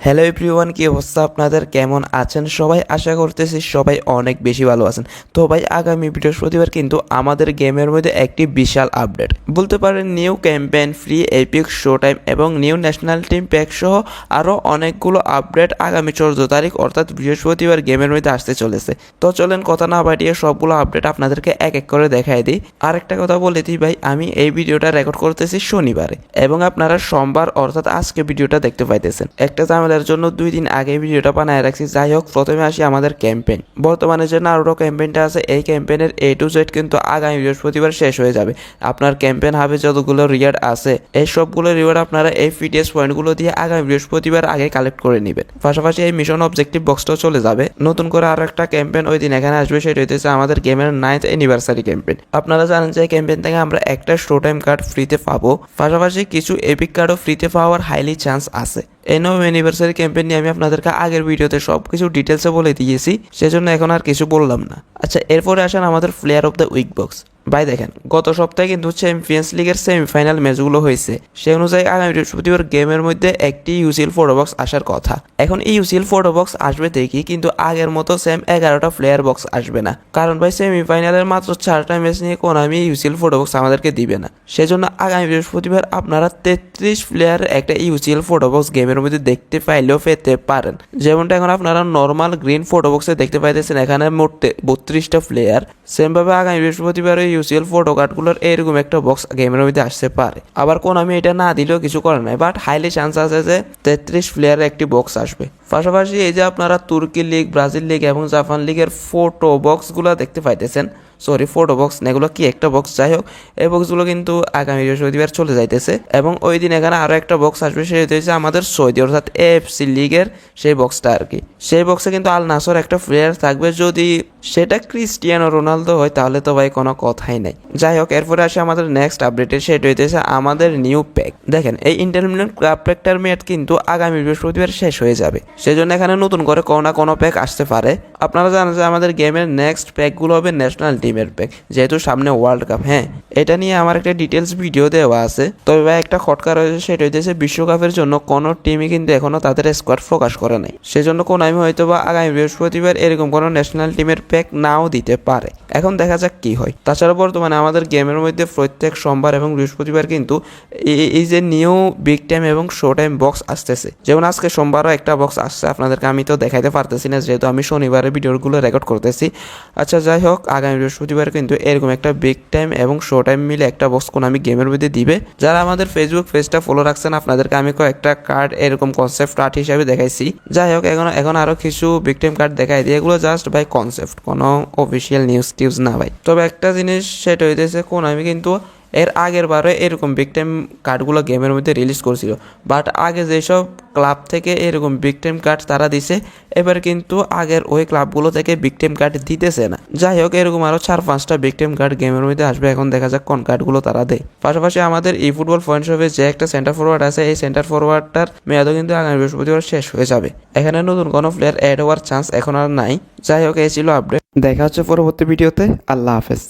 Hello everyone, কি অবস্থা আপনাদের? কেমন আছেন সবাই? আশা করতেছি সবাই অনেক বেশি ভালো আছেন। তো ভাই, আগামী বৃহস্পতিবার কিন্তু আমাদের গেমের মধ্যে একটি বিশাল আপডেট, বলতে পারেন new campaign, free epic show time এবং নিউ ন্যাশনাল টিম প্যাক সহ আরও অনেকগুলো আপডেট আগামী 14 তারিখ অর্থাৎ বৃহস্পতিবার গেমের মধ্যে আসতে চলেছে। তো চলেন কথা না বাড়িয়ে সবগুলো আপডেট আপনাদেরকে এক এক করে দেখাই দিই। আর একটা কথা বলে দিই ভাই, আমি এই ভিডিওটা রেকর্ড করতেছি শনিবারে এবং আপনারা সোমবার অর্থাৎ আজকে ভিডিওটা দেখতে পাইতেছেন। একটা ঝামেলার জন্য 2 দিন আগে ভিডিওটা বানায় রাখছি। যাই হোক, প্রথমে আসি আমাদের ক্যাম্পেইন। বর্তমানে যে নারুটো ক্যাম্পেইনটা আছে, এই ক্যাম্পেইনের A to Z কিন্তু আগামী বৃহস্পতিবার শেষ হয়ে যাবে। আপনার ক্যাম্পেইন হাবে যতগুলো রিওয়ার্ড আছে, এই সবগুলো রিওয়ার্ড আপনারা এই ফিটিএস পয়েন্টগুলো দিয়ে আগামী বৃহস্পতিবার আগে কালেক্ট করে নেবেন। পাশাপাশি এই মিশন অবজেক্টিভ বক্সটাও চলে যাবে। নতুন করে আরো একটা ক্যাম্পেইন ওই দিন এখানে আসবে, সেটা হইতেছে আমাদের গেমের 9th অ্যানিভার্সারি ক্যাম্পেইন। আপনারা জানেন যে এই ক্যাম্পেইন থেকে আমরা একটা শো টাইম কার্ড ফ্রিতে পাবো, পাশাপাশি কিছু এপিক কার্ডও ফ্রিতে পাওয়ার হাইলি চান্স আছে। এই নব অ্যানিভার্সারি ক্যাম্পেইন নিয়ে আমি আপনাদেরকে আগের ভিডিওতে সব কিছু ডিটেলসে বলে দিয়েছি, সেজন্য এখন আর কিছু বললাম না। আচ্ছা, এরপরে আসেন আমাদের player of the week box. ভাই দেখেন, গত সপ্তাহে কিন্তু চ্যাম্পিয়ন্স লিগের সেমিফাইনাল ম্যাচগুলো হয়েছে। সে অনুযায়ী আগামী বৃহস্পতিবার গেমের মধ্যে একটি ইউসিএল ফটো বক্স আসার কথা। এখন এই ইউসিএল ফটো বক্স আসবে দেখি, কিন্তু আগের মতো সেম 11টা প্লেয়ার বক্স আসবে না। কারণ ভাই, সেমিফাইনালের মাত্র 4টা ম্যাচ নিয়ে কোনামি ইউসিএল ফটো বক্স আমাদেরকে দিবে না। সেজন্য আগামী বৃহস্পতিবার আপনারা 33 প্লেয়ারের একটা ইউসিএল ফটো বক্স গেমের মধ্যে দেখতে পাইলেও পেতে পারেন। যেমনটা এখন আপনারা নর্মাল গ্রিন ফটো বক্সে দেখতে পাইতেছেন, এখানে মোট 32টা প্লেয়ার। সেমভাবে আগামী বৃহস্পতিবার ইউসিএল ফটো কার্ডগুলোর এরকম একটা বক্স গেমের মধ্যে আসতে পারে। আবার কোন আমি এটা না দিলেও কিছু করে নাই, বাট হাইলি চান্স আছে যে 33 প্লেয়ারের একটি বক্স আসবে। পাশাপাশি এই যে আপনারা তুর্কি লিগ, ব্রাজিল লিগ এবং জাপান লিগের ফটো বক্সগুলো দেখতে পাইতেছেন, সরি ফটো বক্স না, এগুলো কি একটা বক্স, যাই হোক এই বক্সগুলো কিন্তু আগামী বৃহস্পতিবার চলে যাইতেছে। এবং ওই দিন এখানে আরও একটা বক্স আসবে, সেটা হচ্ছে আমাদের সৌদি অর্থাৎ এএফসি লিগের সেই বক্সটা আর কি। সেই বক্সে কিন্তু আল নাসর একটা প্লেয়ার থাকবে, যদি সেটা ক্রিস্টিয়ানো রোনালদো হয় তাহলে তো ভাই কোনো কথাই নাই। যাই হোক, এরপরে আসে আমাদের নেক্সট আপডেটে, সেটা হইতেছে আমাদের নিউ প্যাক। দেখেন, এই ইন্টারমিডিয়েট ক্লাব প্যাকটার মেয়াদ কিন্তু আগামী বৃহস্পতিবার শেষ হয়ে যাবে, সেজন্য এখানে নতুন করে কোনো না কোনো প্যাক আসতে পারে। আপনারা জানেন যে আমাদের গেমের নেক্সট প্যাকগুলো হবে ন্যাশনাল টিমের প্যাক, যেহেতু সামনে ওয়ার্ল্ড কাপ। হ্যাঁ, এটা নিয়ে আমার একটা ডিটেলস ভিডিও দেওয়া আছে। তবে ভাই একটা খটকা রয়েছে, সেটা হইতেছে বিশ্বকাপের জন্য কোনো টিমই কিন্তু এখনো তাদের স্কোয়াড প্রকাশ করে নাই। সেজন্য কোন আমি হয়তো বা আগামী বৃহস্পতিবার এরকম কোনো ন্যাশনাল টিমের প্যাক নাও দিতে পারে। এখন দেখা যাক কি হয়। তাছাড়া বর্তমানে আমাদের গেমের মধ্যে প্রত্যেক সোমবার এবং বৃহস্পতিবার কিন্তু এই যে নিউ বিগ টাইম এবং শো টাইম বক্স আসতেছে। যেমন আজকে সোমবারও একটা বক্স আসছে, আপনাদেরকে আমি তো দেখাইতে পারতেছি না যেহেতু আমি শনিবারে ভিডিওগুলো রেকর্ড করতেছি। আচ্ছা, যাই হোক, আগামী বৃহস্পতিবার কিন্তু এরকম একটা বিগ টাইম এবং শো টাইম মিলে একটা বক্স কোন আমি গেমের মধ্যে দিবে। যারা আমাদের ফেসবুক পেজটা ফলো রাখছেন, আপনাদেরকে আমি কয়েকটা কার্ড এরকম কনসেপ্ট আর্ট হিসাবে দেখাইছি। যাই হোক, এখন আরো কিছু বিগ টাইম কার্ড দেখাই দিই। এগুলো জাস্ট ভাই কনসেপ্ট, কোনো অফিসিয়াল নিউজ টিউজ না ভাই। তবে একটা জিনিস সেটা হইতেছে, কোন আমি কিন্তু এর আগের বারে এরকম বিগ টাইম কার্ডগুলো গেমের মধ্যে রিলিজ করছিল, বাট আগে যেসব ক্লাব থেকে এরকম বিগ টাইম কার্ড তারা দিছে, এবার কিন্তু আগের ওই ক্লাবগুলো থেকে বিগ টাইম কার্ড দিতেছে না। যাই হোক, এরকম আরও 4-5টা বিগ টাইম কার্ড গেমের মধ্যে আসবে। এখন দেখা যাক কোন কার্ডগুলো তারা দেয়। পাশাপাশি আমাদের ই ফুটবল পয়েন্ট শপে যে একটা সেন্টার ফরওয়ার্ড আছে, এই সেন্টার ফরওয়ার্ডটার মেয়াদও কিন্তু আগামী বৃহস্পতিবার শেষ হয়ে যাবে। এখানে নতুন কোনো প্লেয়ার অ্যাড হওয়ার চান্স এখন আর নাই। যাই হোক, এই ছিল আপডেট। দেখা হচ্ছে পরবর্তী ভিডিওতে। আল্লাহ হাফেজ।